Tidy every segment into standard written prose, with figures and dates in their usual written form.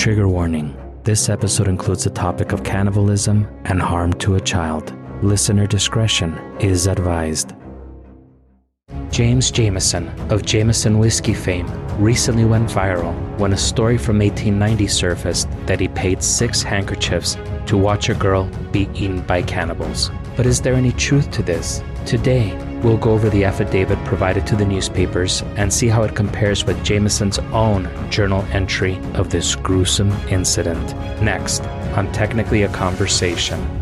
Trigger warning. This episode includes the topic of cannibalism and harm to a child. Listener discretion is advised. James Jameson of Jameson whiskey fame recently went viral when a story from 1890 surfaced that he paid 6 handkerchiefs to watch a girl be eaten by cannibals. But is there any truth to this? Today, we'll go over the affidavit provided to the newspapers and see how it compares with Jameson's own journal entry of this gruesome incident. Next, on Technically a Conversation.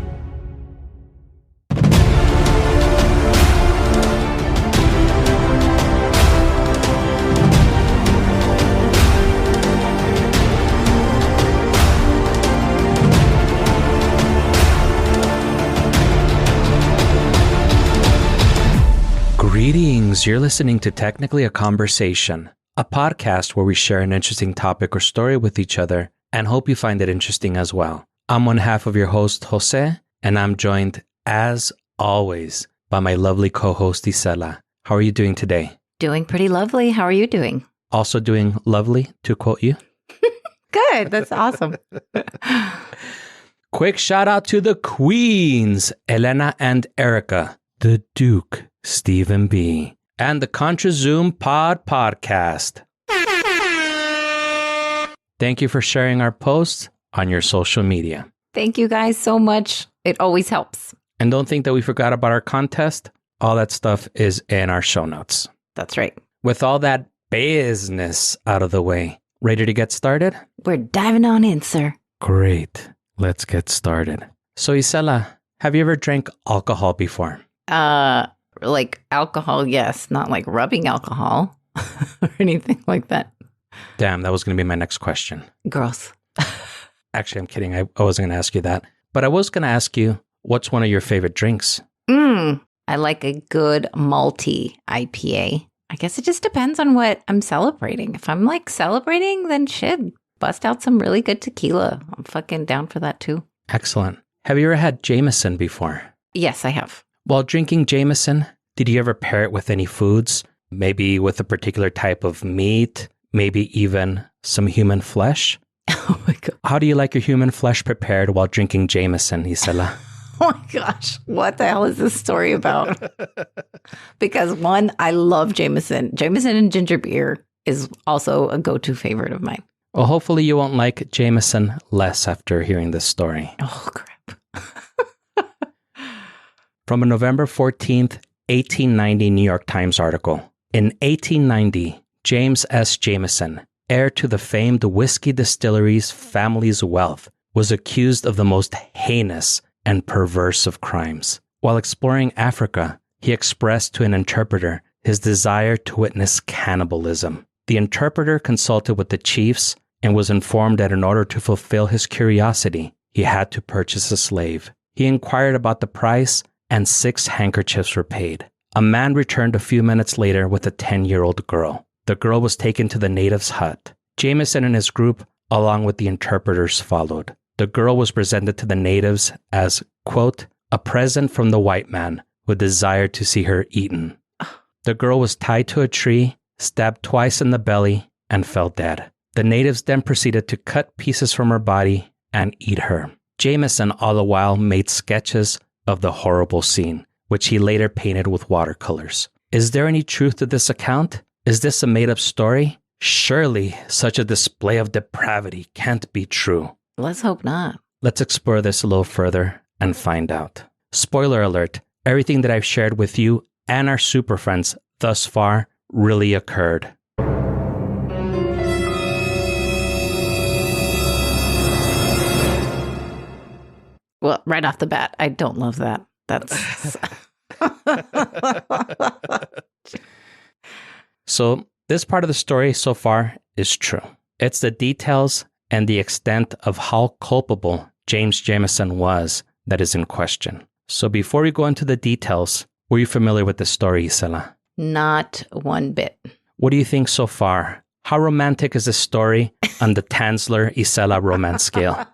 Greetings, you're listening to Technically a Conversation, a podcast where we share an interesting topic or story with each other and hope you find it interesting as well. I'm one half of your host, Jose, and I'm joined, as always, by my lovely co-host, Isela. How are you doing today? Doing pretty lovely. How are you doing? Also doing lovely, to quote you. Good. That's awesome. Quick shout out to the queens, Elena and Erica, the Duke, Stephen B., and the Contra Zoom podcast. Thank you for sharing our posts on your social media. Thank you guys so much. It always helps. And don't think that we forgot about our contest. All that stuff is in our show notes. That's right. With all that business out of the way, ready to get started? We're diving on in, sir. Great. Let's get started. So, Isela, have you ever drank alcohol before? Like alcohol, yes. Not like rubbing alcohol or anything like that. Damn, that was going to be my next question. Gross. Actually, I'm kidding. I wasn't going to ask you that. But I was going to ask you, what's one of your favorite drinks? I like a good malty IPA. I guess it just depends on what I'm celebrating. If I'm like celebrating, then shit, bust out some really good tequila. I'm fucking down for that too. Excellent. Have you ever had Jameson before? Yes, I have. While drinking Jameson, did you ever pair it with any foods? Maybe with a particular type of meat? Maybe even some human flesh? Oh my God. How do you like your human flesh prepared while drinking Jameson, Isela? Oh my gosh. What the hell is this story about? Because one, I love Jameson. Jameson and ginger beer is also a go-to favorite of mine. Well, hopefully you won't like Jameson less after hearing this story. Oh, crap. From a November 14th, 1890 New York Times article. In 1890, James S. Jameson, heir to the famed whiskey distillery's family's wealth, was accused of the most heinous and perverse of crimes. While exploring Africa, he expressed to an interpreter his desire to witness cannibalism. The interpreter consulted with the chiefs and was informed that in order to fulfill his curiosity, he had to purchase a slave. He inquired about the price, and 6 handkerchiefs were paid. A man returned a few minutes later with a 10-year-old girl. The girl was taken to the native's hut. Jameson and his group, along with the interpreters, followed. The girl was presented to the natives as, quote, a present from the white man who desired to see her eaten. The girl was tied to a tree, stabbed twice in the belly, and fell dead. The natives then proceeded to cut pieces from her body and eat her. Jameson all the while made sketches of the horrible scene, which he later painted with watercolors. Is there any truth to this account? Is this a made-up story? Surely such a display of depravity can't be true. Let's hope not. Let's explore this a little further and find out. Spoiler alert, everything that I've shared with you and our super friends thus far really occurred. Well, right off the bat, I don't love that. That's... So this part of the story so far is true. It's the details and the extent of how culpable James Jameson was that is in question. So before we go into the details, were you familiar with the story, Isela? Not one bit. What do you think so far? How romantic is this story on the Tansler-Isela romance scale?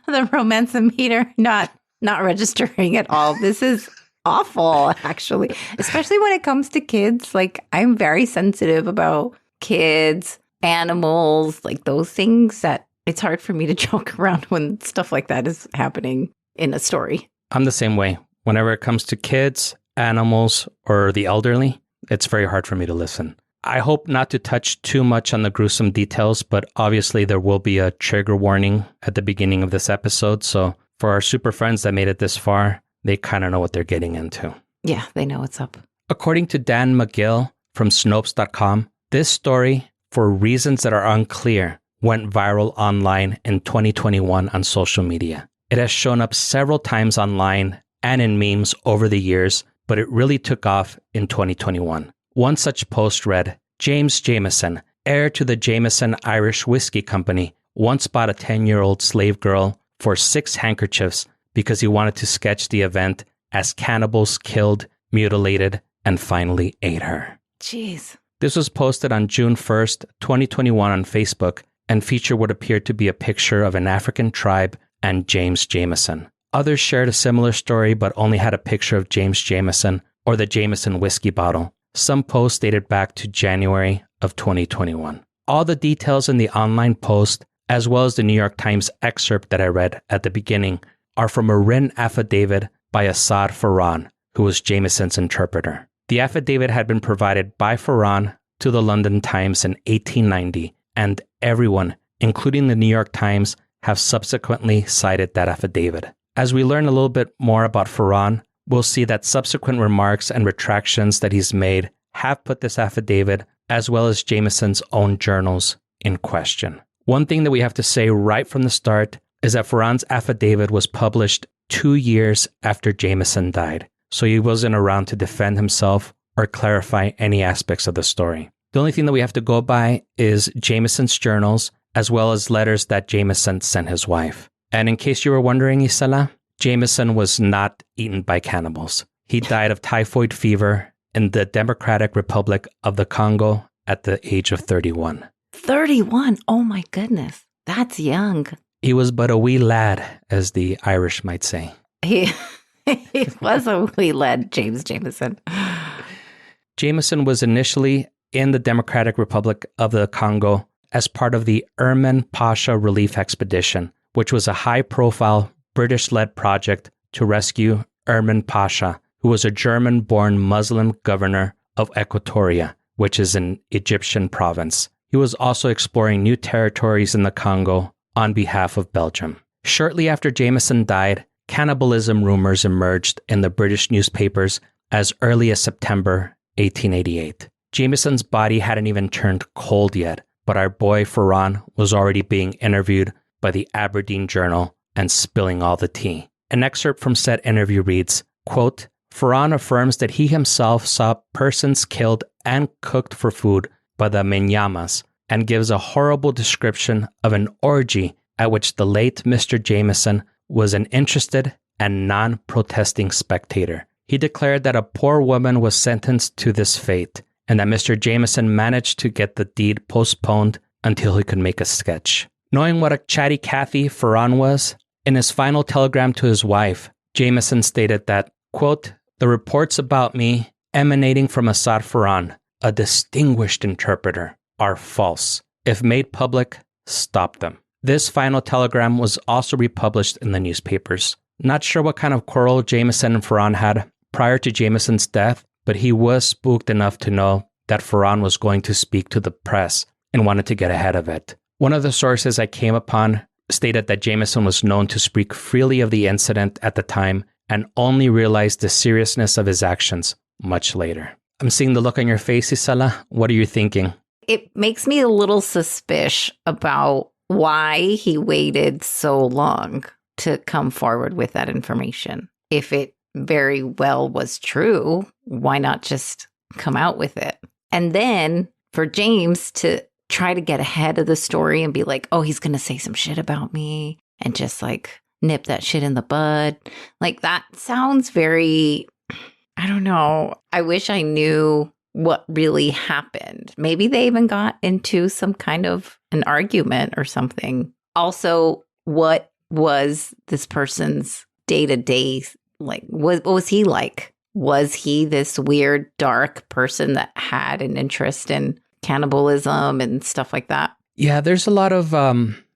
The romance meter not registering at all. This is awful, actually, especially when it comes to kids. Like, I'm very sensitive about kids, animals, like those things that It's hard for me to joke around when stuff like that is happening in a story. I'm the same way. Whenever it comes to kids, animals, or the elderly, it's very hard for me to listen. I hope not to touch too much on the gruesome details, but obviously there will be a trigger warning at the beginning of this episode. So for our super friends that made it this far, they kind of know what they're getting into. Yeah, they know what's up. According to Dan McGill from Snopes.com, this story, for reasons that are unclear, went viral online in 2021 on social media. It has shown up several times online and in memes over the years, but it really took off in 2021. One such post read, James Jameson, heir to the Jameson Irish Whiskey Company, once bought a 10-year-old slave girl for 6 handkerchiefs because he wanted to sketch the event as cannibals killed, mutilated, and finally ate her. Jeez. This was posted on June 1st, 2021 on Facebook and featured what appeared to be a picture of an African tribe and James Jameson. Others shared a similar story but only had a picture of James Jameson or the Jameson whiskey bottle. Some posts dated back to January of 2021. All the details in the online post, as well as the New York Times excerpt that I read at the beginning, are from a written affidavit by Assad Farran, who was Jameson's interpreter. The affidavit had been provided by Farran to the London Times in 1890, and everyone, including the New York Times, have subsequently cited that affidavit. As we learn a little bit more about Farran, we'll see that subsequent remarks and retractions that he's made have put this affidavit, as well as Jameson's own journals, in question. One thing that we have to say right from the start is that Farran's affidavit was published 2 years after Jameson died, so he wasn't around to defend himself or clarify any aspects of the story. The only thing that we have to go by is Jameson's journals, as well as letters that Jameson sent his wife. And in case you were wondering, Isela, Jameson was not eaten by cannibals. He died of typhoid fever in the Democratic Republic of the Congo at the age of 31. 31? Oh my goodness. That's young. He was but a wee lad, as the Irish might say. He was a wee lad, James Jameson. Jameson was initially in the Democratic Republic of the Congo as part of the Ermin Pasha Relief Expedition, which was a high-profile British-led project to rescue Ermin Pasha, who was a German-born Muslim governor of Equatoria, which is an Egyptian province. He was also exploring new territories in the Congo on behalf of Belgium. Shortly after Jameson died, cannibalism rumors emerged in the British newspapers as early as September 1888. Jameson's body hadn't even turned cold yet, but our boy Farran was already being interviewed by the Aberdeen Journal and spilling all the tea. An excerpt from said interview reads, quote, Farran affirms that he himself saw persons killed and cooked for food by the Menyamas, and gives a horrible description of an orgy at which the late Mr. Jameson was an interested and non-protesting spectator. He declared that a poor woman was sentenced to this fate, and that Mr. Jameson managed to get the deed postponed until he could make a sketch. Knowing what a chatty Cathy Farran was, in his final telegram to his wife, Jameson stated that, quote, the reports about me emanating from Assad Farran, a distinguished interpreter, are false. If made public, stop them. This final telegram was also republished in the newspapers. Not sure what kind of quarrel Jameson and Farran had prior to Jameson's death, but he was spooked enough to know that Farran was going to speak to the press and wanted to get ahead of it. One of the sources I came upon stated that Jameson was known to speak freely of the incident at the time and only realized the seriousness of his actions much later. I'm seeing the look on your face, Isela. What are you thinking? It makes me a little suspicious about why he waited so long to come forward with that information. If it very well was true, why not just come out with it? And then for James to try to get ahead of the story and be like, oh, he's going to say some shit about me and just like nip that shit in the bud. Like that sounds very, I don't know. I wish I knew what really happened. Maybe they even got into some kind of an argument or something. Also, what was this person's day-to-day like? What was he like? Was he this weird, dark person that had an interest in cannibalism and stuff like that? Yeah, there's a lot of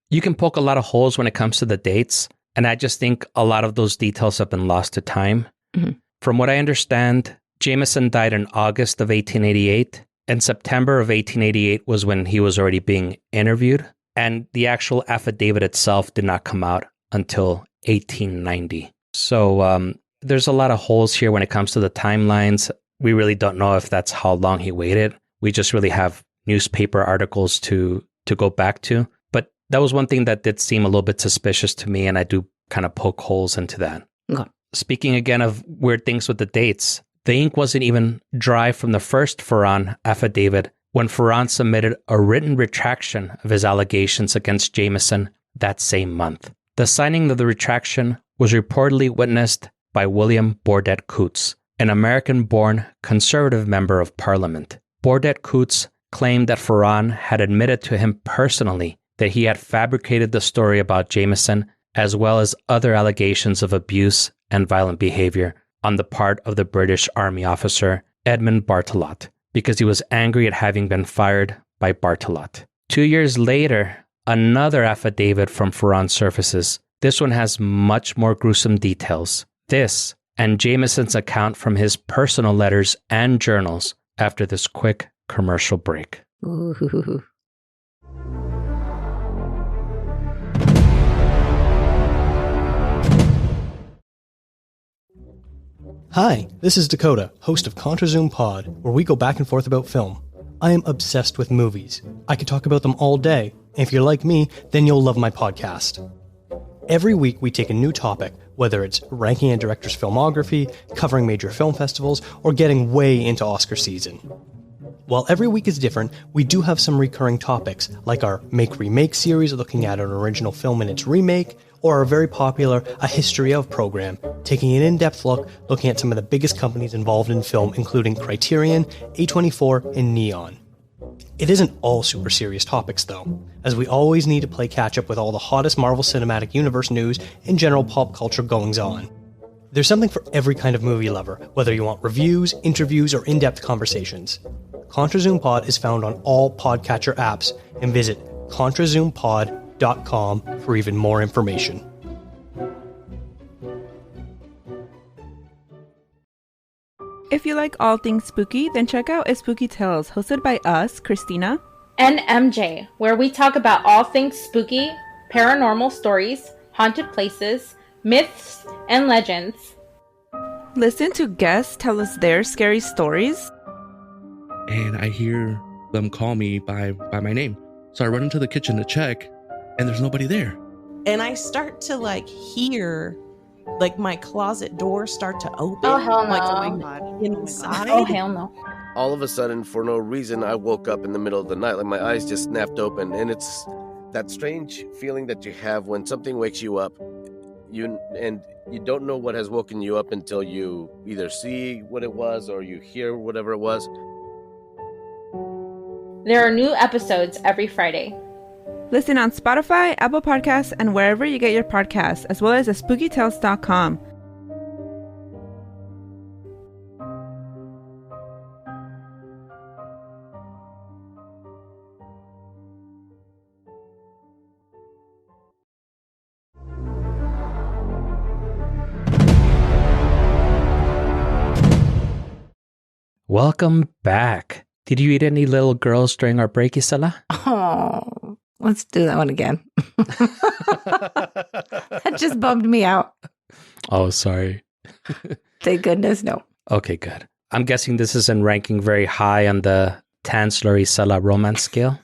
you can poke a lot of holes when it comes to the dates. And I just think a lot of those details have been lost to time. Mm-hmm. From what I understand, Jameson died in August of 1888. In September of 1888 was when he was already being interviewed. And the actual affidavit itself did not come out until 1890. So there's a lot of holes here when it comes to the timelines. We really don't know if that's how long he waited. We just really have newspaper articles to go back to. But that was one thing that did seem a little bit suspicious to me, and I do kind of poke holes into that. Okay. Speaking again of weird things with the dates, the ink wasn't even dry from the first Ferran affidavit when Ferran submitted a written retraction of his allegations against Jameson that same month. The signing of the retraction was reportedly witnessed by William Bordet Coots, an American-born conservative member of parliament. Bordet Coots claimed that Ferran had admitted to him personally that he had fabricated the story about Jameson, as well as other allegations of abuse and violent behavior on the part of the British Army officer Edmund Barthelot, because he was angry at having been fired by Barthelot. 2 years later, another affidavit from Ferran surfaces. This one has much more gruesome details. This and Jameson's account from his personal letters and journals after this quick commercial break. Ooh. Hi, this is Dakota, host of ContraZoom Pod, where we go back and forth about film. I am obsessed with movies. I could talk about them all day, and if you're like me, then you'll love my podcast. Every week we take a new topic, whether it's ranking a director's filmography, covering major film festivals, or getting way into Oscar season. While every week is different, we do have some recurring topics, like our Make-Remake series looking at an original film and its remake, or our very popular A History Of program, taking an in-depth look looking at some of the biggest companies involved in film, including Criterion, A24, and Neon. It isn't all super serious topics, though, as we always need to play catch-up with all the hottest Marvel Cinematic Universe news and general pop culture goings-on. There's something for every kind of movie lover, whether you want reviews, interviews, or in-depth conversations. ContraZoom Pod is found on all podcatcher apps, and visit ContraZoomPod.com for even more information. If you like all things spooky, then check out A Spooky Tales, hosted by us, Christina and MJ, where we talk about all things spooky, paranormal stories, haunted places, myths, and legends. Listen to guests tell us their scary stories. And I hear them call me by my name. So I run into the kitchen to check, and there's nobody there. And I start to hear my closet door start to open. Oh, hell no. Going inside. Oh, hell no. All of a sudden, for no reason, I woke up in the middle of the night. My eyes just snapped open. And it's that strange feeling that you have when something wakes you up. You don't know what has woken you up until you either see what it was or you hear whatever it was. There are new episodes every Friday. Listen on Spotify, Apple Podcasts, and wherever you get your podcasts, as well as at spookytales.com. Welcome back. Did you eat any little girls during our break, Isela? Oh, let's do that one again. That just bummed me out. Oh, sorry. Thank goodness, no. Okay, good. I'm guessing this isn't ranking very high on the Tansler Isela romance scale.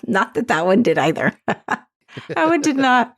Not that one did either. That one did not.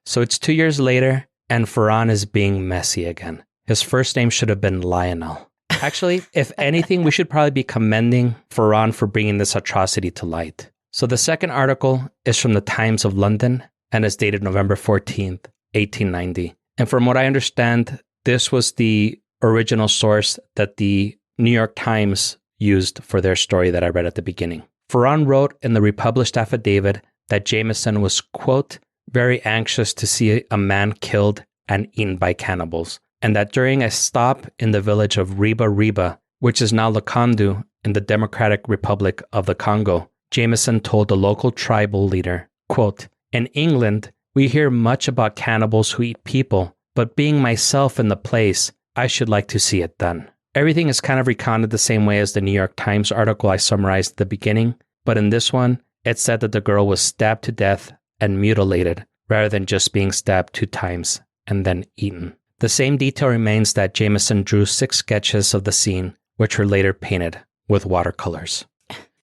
So it's 2 years later, and Ferran is being messy again. His first name should have been Lionel. Actually, if anything, we should probably be commending Ferran for bringing this atrocity to light. So the second article is from the Times of London and is dated November 14th, 1890. And from what I understand, this was the original source that the New York Times used for their story that I read at the beginning. Ferran wrote in the republished affidavit that Jameson was, quote, very anxious to see a man killed and eaten by cannibals, and that during a stop in the village of Riba Riba, which is now Lakandu in the Democratic Republic of the Congo, Jameson told the local tribal leader, quote, "In England, we hear much about cannibals who eat people, but being myself in the place, I should like to see it done." Everything is kind of recounted the same way as the New York Times article I summarized at the beginning, but in this one, it said that the girl was stabbed to death and mutilated, rather than just being stabbed 2 times and then eaten. The same detail remains that Jameson drew 6 sketches of the scene, which were later painted with watercolors.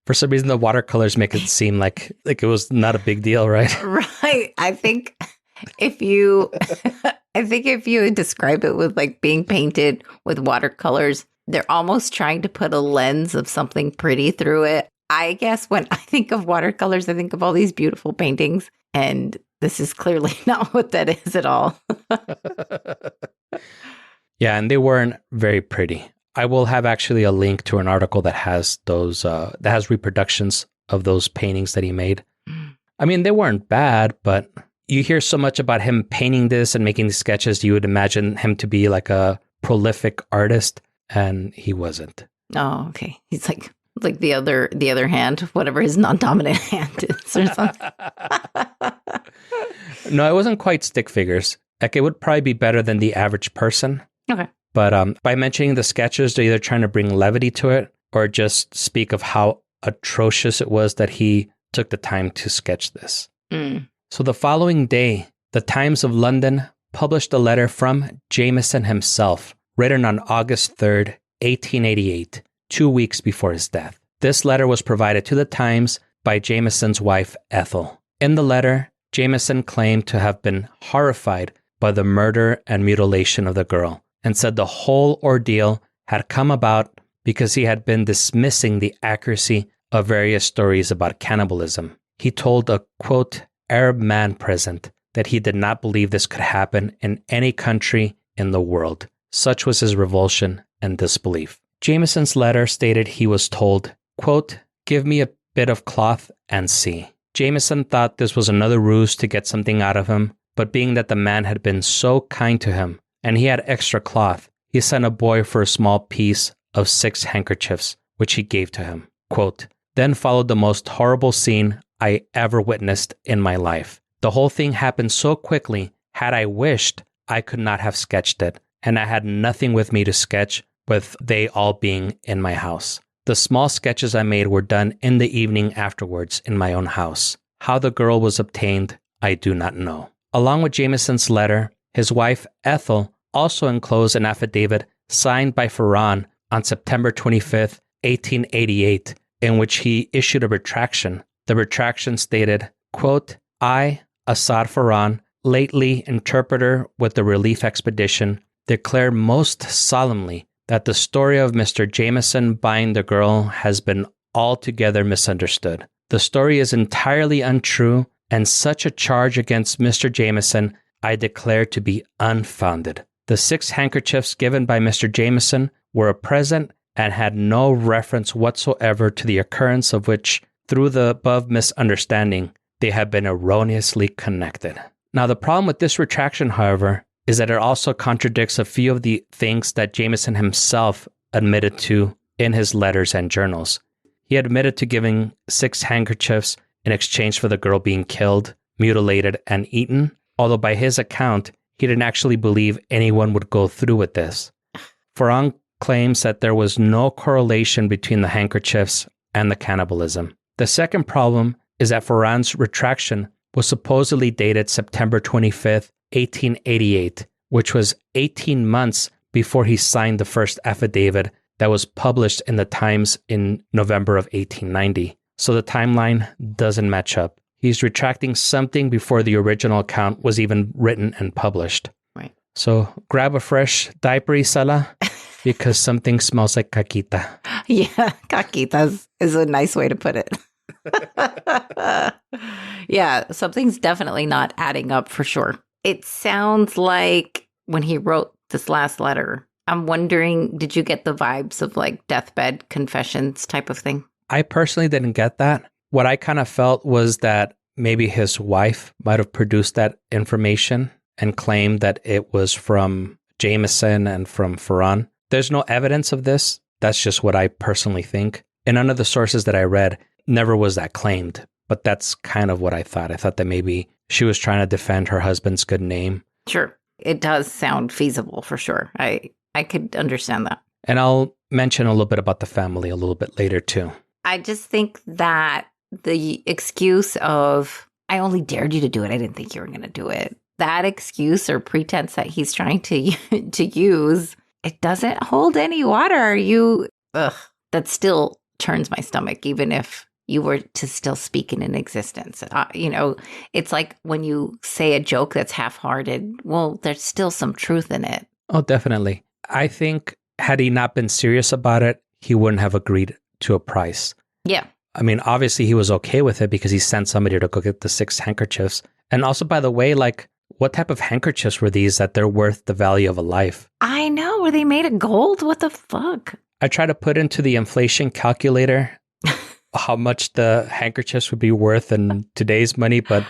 For some reason, the watercolors make it seem like it was not a big deal, right? Right. I think if you describe it with like being painted with watercolors, they're almost trying to put a lens of something pretty through it. I guess when I think of watercolors, I think of all these beautiful paintings, and this is clearly not what that is at all. Yeah, and they weren't very pretty. I will have actually a link to an article that has those, that has reproductions of those paintings that he made. I mean, they weren't bad, but you hear so much about him painting this and making these sketches, you would imagine him to be like a prolific artist, and he wasn't. Oh, okay. He's like the other hand, whatever his non-dominant hand is or something. No, it wasn't quite stick figures. Like, it would probably be better than the average person. Okay. But by mentioning the sketches, they're either trying to bring levity to it or just speak of how atrocious it was that he took the time to sketch this. So the following day, the Times of London published a letter from Jameson himself, written on August 3rd, 1888, 2 weeks before his death. This letter was provided to the Times by Jameson's wife, Ethel. In the letter, Jameson claimed to have been horrified by the murder and mutilation of the girl, and said the whole ordeal had come about because he had been dismissing the accuracy of various stories about cannibalism. He told a, quote, Arab man present that he did not believe this could happen in any country in the world. Such was his revulsion and disbelief. Jameson's letter stated he was told, quote, "Give me a bit of cloth and see." Jameson thought this was another ruse to get something out of him, but being that the man had been so kind to him, and he had extra cloth, he sent a boy for a small piece of 6 handkerchiefs, which he gave to him. Quote, "Then followed the most horrible scene I ever witnessed in my life. The whole thing happened so quickly, had I wished, I could not have sketched it, and I had nothing with me to sketch, with they all being in my house. The small sketches I made were done in the evening afterwards in my own house. How the girl was obtained, I do not know." Along with Jameson's letter, his wife, Ethel, also enclosed an affidavit signed by Ferran on September 25th, 1888, in which he issued a retraction. The retraction stated, quote, "I, Assad Ferran, lately interpreter with the relief expedition, declare most solemnly that the story of Mr. Jameson buying the girl has been altogether misunderstood. The story is entirely untrue, and such a charge against Mr. Jameson I declare to be unfounded. The 6 handkerchiefs given by Mr. Jameson were a present and had no reference whatsoever to the occurrence of which, through the above misunderstanding, they have been erroneously connected." Now, the problem with this retraction, however, is that it also contradicts a few of the things that Jameson himself admitted to in his letters and journals. He admitted to giving 6 handkerchiefs in exchange for the girl being killed, mutilated, and eaten, although by his account, he didn't actually believe anyone would go through with this. Ferran claims that there was no correlation between the handkerchiefs and the cannibalism. The second problem is that Ferran's retraction was supposedly dated September 25th, 1888, which was 18 months before he signed the first affidavit that was published in the Times in November of 1890. So the timeline doesn't match up. He's retracting something before the original account was even written and published. Right. So grab a fresh diaper, Isala, because something smells like caquita. Yeah, caquitas is a nice way to put it. Yeah, something's definitely not adding up for sure. It sounds like when he wrote this last letter, I'm wondering, did you get the vibes of like deathbed confessions type of thing? I personally didn't get that. What I kind of felt was that maybe his wife might have produced that information and claimed that it was from Jameson and from Ferran. There's no evidence of this. That's just what I personally think. In none of the sources that I read, never was that claimed. But that's kind of what I thought. I thought that maybe she was trying to defend her husband's good name. Sure. It does sound feasible for sure. I could understand that. And I'll mention a little bit about the family a little bit later too. I just think that the excuse of, I only dared you to do it, I didn't think you were going to do it. That excuse or pretense that he's trying to use, it doesn't hold any water. That still turns my stomach, even if you were to still speak in an existence. It's like when you say a joke that's half-hearted, well, there's still some truth in it. Oh, definitely. I think had he not been serious about it, he wouldn't have agreed to a price. Yeah. I mean, obviously he was okay with it because he sent somebody to go get the 6 handkerchiefs. And also, by the way, like, what type of handkerchiefs were these that they're worth the value of a life? I know. Were they made of gold? What the fuck? I try to put into the inflation calculator how much the handkerchiefs would be worth in today's money, but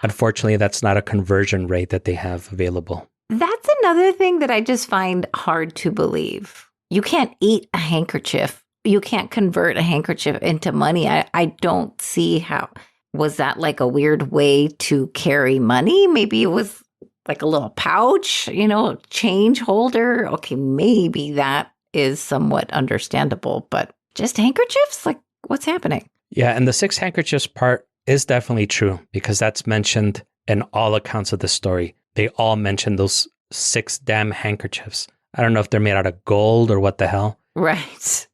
unfortunately, that's not a conversion rate that they have available. That's another thing that I just find hard to believe. You can't eat a handkerchief. You can't convert a handkerchief into money. I don't see how. Was that like a weird way to carry money? Maybe it was like a little pouch, change holder. Okay, maybe that is somewhat understandable, but just handkerchiefs? Like, what's happening? Yeah, and the 6 handkerchiefs part is definitely true because that's mentioned in all accounts of the story. They all mention those 6 damn handkerchiefs. I don't know if they're made out of gold or what the hell. Right.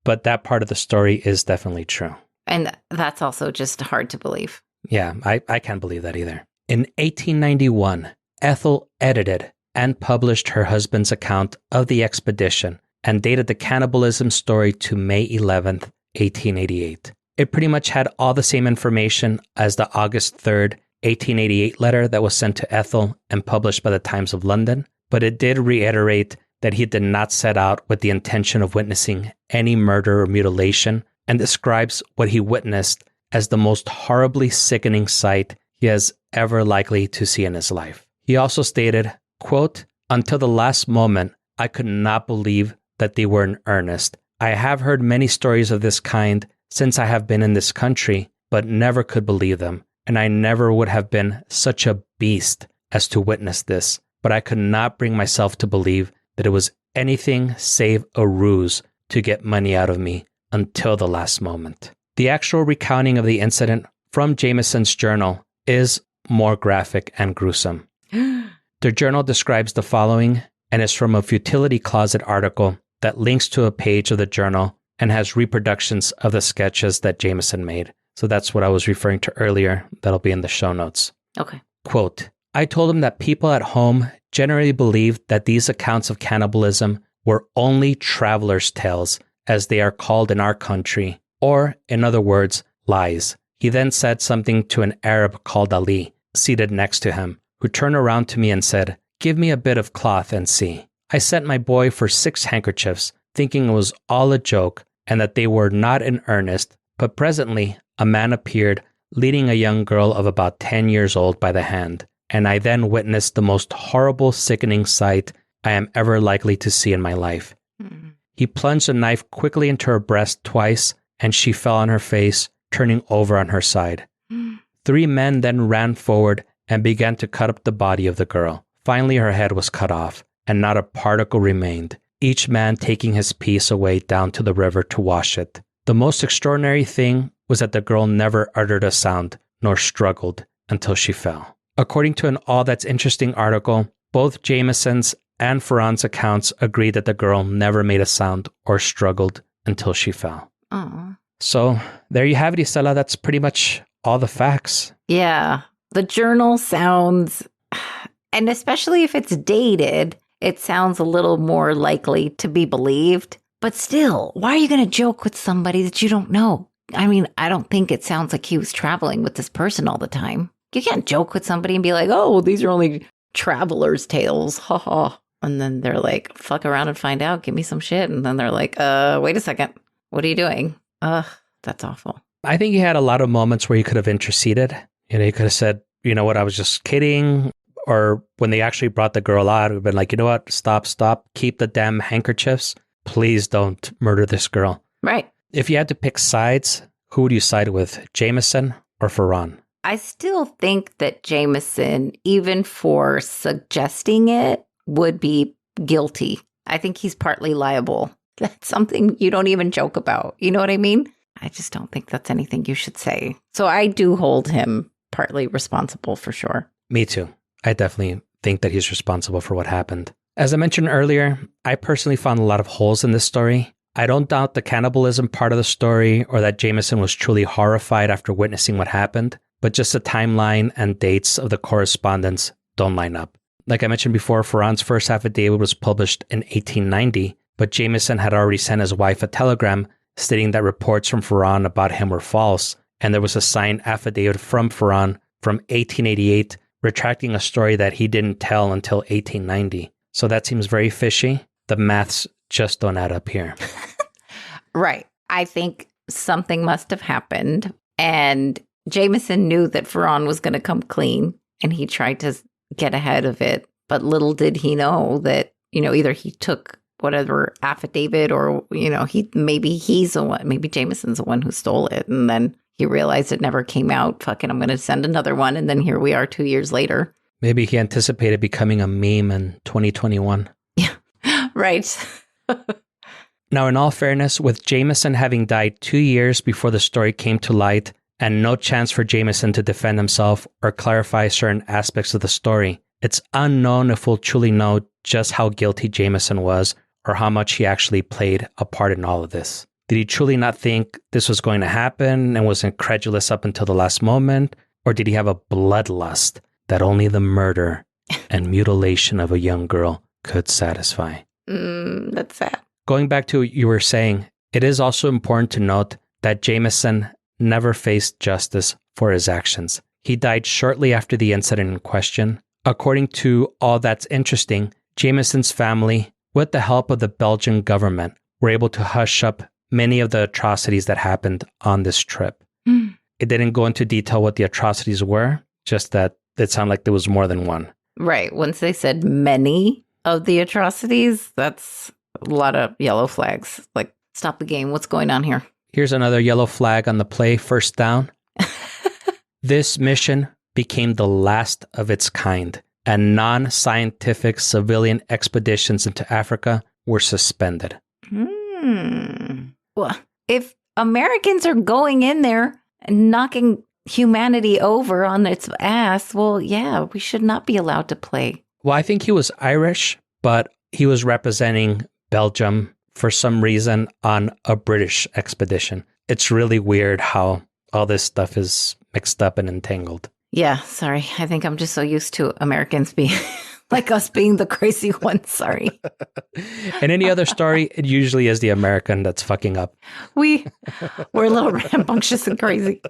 But that part of the story is definitely true. And that's also just hard to believe. Yeah, I can't believe that either. In 1891, Ethel edited and published her husband's account of the expedition and dated the cannibalism story to May 11th, 1888. It pretty much had all the same information as the August 3rd, 1888 letter that was sent to Ethel and published by the Times of London, but it did reiterate that he did not set out with the intention of witnessing any murder or mutilation, and describes what he witnessed as the most horribly sickening sight he has ever likely to see in his life. He also stated, quote, "Until the last moment, I could not believe that they were in earnest. I have heard many stories of this kind since I have been in this country, but never could believe them, and I never would have been such a beast as to witness this, but I could not bring myself to believe that it was anything save a ruse to get money out of me until the last moment." The actual recounting of the incident from Jameson's journal is more graphic and gruesome. The journal describes the following and is from a futility closet article that links to a page of the journal and has reproductions of the sketches that Jameson made. So that's what I was referring to earlier. That'll be in the show notes. Okay. Quote, "I told him that people at home generally believed that these accounts of cannibalism were only travelers' tales, as they are called in our country, or, in other words, lies." He then said something to an Arab called Ali, seated next to him, who turned around to me and said, "Give me a bit of cloth and see." I sent my boy for 6 handkerchiefs, thinking it was all a joke and that they were not in earnest, but presently a man appeared leading a young girl of about 10 years old by the hand, and I then witnessed the most horrible, sickening sight I am ever likely to see in my life. He plunged a knife quickly into her breast twice, and she fell on her face, turning over on her side. 3 men then ran forward and began to cut up the body of the girl. Finally, her head was cut off, and not a particle remained, each man taking his piece away down to the river to wash it. The most extraordinary thing was that the girl never uttered a sound, nor struggled, until she fell. According to an All That's Interesting article, both Jameson's and Ferran's accounts agree that the girl never made a sound or struggled until she fell. Oh. So there you have it, Isela. That's pretty much all the facts. Yeah. The journal sounds, and especially if it's dated, it sounds a little more likely to be believed. But still, why are you going to joke with somebody that you don't know? I mean, I don't think it sounds like he was traveling with this person all the time. You can't joke with somebody and be like, "Oh, well, these are only traveler's tales. Ha ha." And then they're like, "Fuck around and find out. Give me some shit." And then they're like, wait a second. What are you doing? That's awful. I think he had a lot of moments where he could have interceded. He could have said, "You know what, I was just kidding." Or when they actually brought the girl out, it would have been like, "You know what, stop. Keep the damn handkerchiefs. Please don't murder this girl." Right. If you had to pick sides, who would you side with, Jameson or Ferran? I still think that Jameson, even for suggesting it, would be guilty. I think he's partly liable. That's something you don't even joke about. You know what I mean? I just don't think that's anything you should say. So I do hold him partly responsible for sure. Me too. I definitely think that he's responsible for what happened. As I mentioned earlier, I personally found a lot of holes in this story. I don't doubt the cannibalism part of the story or that Jameson was truly horrified after witnessing what happened, but just the timeline and dates of the correspondence don't line up. Like I mentioned before, Ferran's first affidavit was published in 1890, but Jameson had already sent his wife a telegram stating that reports from Ferran about him were false, and there was a signed affidavit from Ferran from 1888 retracting a story that he didn't tell until 1890. So that seems very fishy. The maths just don't add up here. Right. I think something must have happened, and Jameson knew that Ferran was going to come clean, and he tried to get ahead of it. But little did he know that, either he took whatever affidavit or, maybe he's the one, maybe Jameson's the one who stole it. And then he realized it never came out. Fucking, I'm going to send another one. And then here we are 2 years later. Maybe he anticipated becoming a meme in 2021. Yeah, right. Now, in all fairness, with Jameson having died 2 years before the story came to light and no chance for Jameson to defend himself or clarify certain aspects of the story, it's unknown if we'll truly know just how guilty Jameson was or how much he actually played a part in all of this. Did he truly not think this was going to happen and was incredulous up until the last moment? Or did he have a bloodlust that only the murder and mutilation of a young girl could satisfy? That's sad. Going back to what you were saying, it is also important to note that Jameson never faced justice for his actions. He died shortly after the incident in question. According to All That's Interesting, Jameson's family, with the help of the Belgian government, were able to hush up many of the atrocities that happened on this trip. It didn't go into detail what the atrocities were, just that it sounded like there was more than one. Right. Once they said many of the atrocities, that's a lot of yellow flags. Like, stop the game. What's going on here? Here's another yellow flag on the play, first down. This mission became the last of its kind, and non-scientific civilian expeditions into Africa were suspended. Well, if Americans are going in there and knocking humanity over on its ass, well, yeah, we should not be allowed to play. Well, I think he was Irish, but he was representing Belgium for some reason on a British expedition. It's really weird how all this stuff is mixed up and entangled. Yeah, sorry. I think I'm just so used to Americans being like us being the crazy ones. Sorry. In any other story, it usually is the American that's fucking up. We're a little rambunctious and crazy.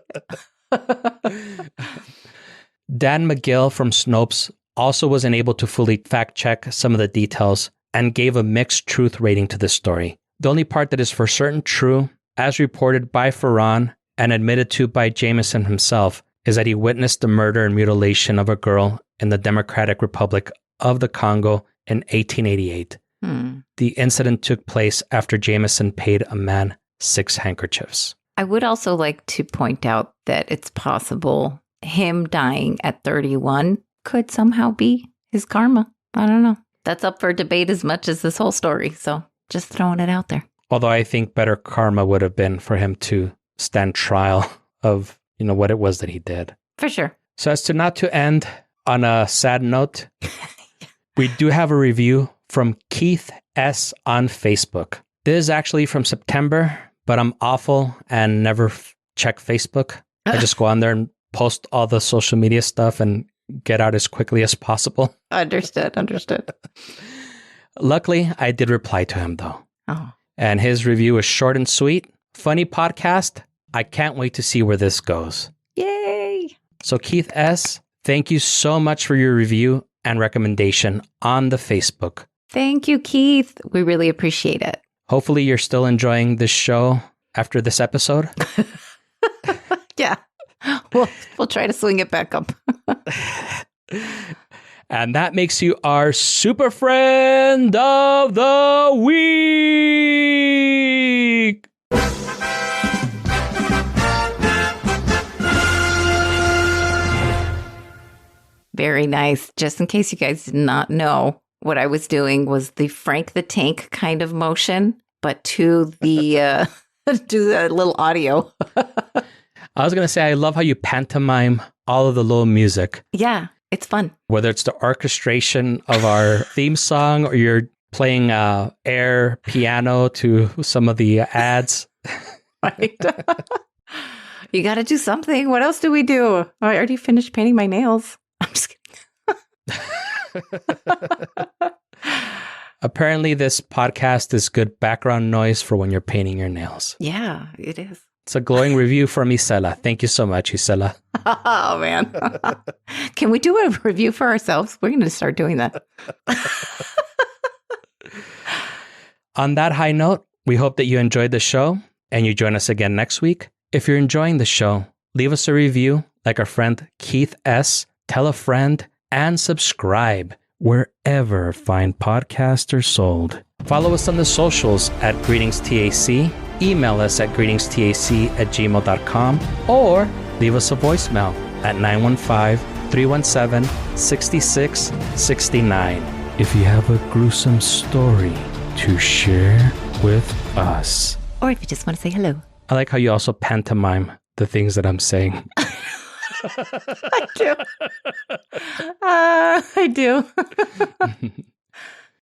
Dan McGill from Snopes also wasn't able to fully fact check some of the details and gave a mixed truth rating to this story. The only part that is for certain true, as reported by Ferran and admitted to by Jameson himself, is that he witnessed the murder and mutilation of a girl in the Democratic Republic of the Congo in 1888. The incident took place after Jameson paid a man 6 handkerchiefs. I would also like to point out that it's possible him dying at 31 could somehow be his karma. I don't know. That's up for debate as much as this whole story. So just throwing it out there. Although I think better karma would have been for him to stand trial of, what it was that he did. For sure. So as to not to end on a sad note, we do have a review from Keith S. on Facebook. This is actually from September, but I'm awful and never check Facebook. I just go on there and post all the social media stuff and get out as quickly as possible. Understood. Luckily, I did reply to him though. Oh. And his review is short and sweet. Funny podcast. I can't wait to see where this goes. Yay! So Keith S., thank you so much for your review and recommendation on the Facebook. Thank you, Keith. We really appreciate it. Hopefully you're still enjoying this show after this episode. Yeah. We'll try to swing it back up. And that makes you our super friend of the week. Very nice. Just in case you guys did not know, what I was doing was the Frank the Tank kind of motion, but to the to the little audio. I was going to say, I love how you pantomime all of the little music. Yeah, it's fun. Whether it's the orchestration of our theme song or you're playing air piano to some of the ads. Right. You got to do something. What else do we do? Oh, I already finished painting my nails. I'm just kidding. Apparently, this podcast is good background noise for when you're painting your nails. Yeah, it is. It's a glowing review from Isela. Thank you so much, Isela. Oh, man. Can we do a review for ourselves? We're going to start doing that. On that high note, we hope that you enjoyed the show and you join us again next week. If you're enjoying the show, leave us a review like our friend Keith S., tell a friend, and subscribe wherever fine podcasts are sold. Follow us on the socials at GreetingsTAC, email us at greetingstac@gmail.com, or leave us a voicemail at 915-317-6669 if you have a gruesome story to share with us. Or if you just want to say hello. I like how you also pantomime the things that I'm saying. I do. I do.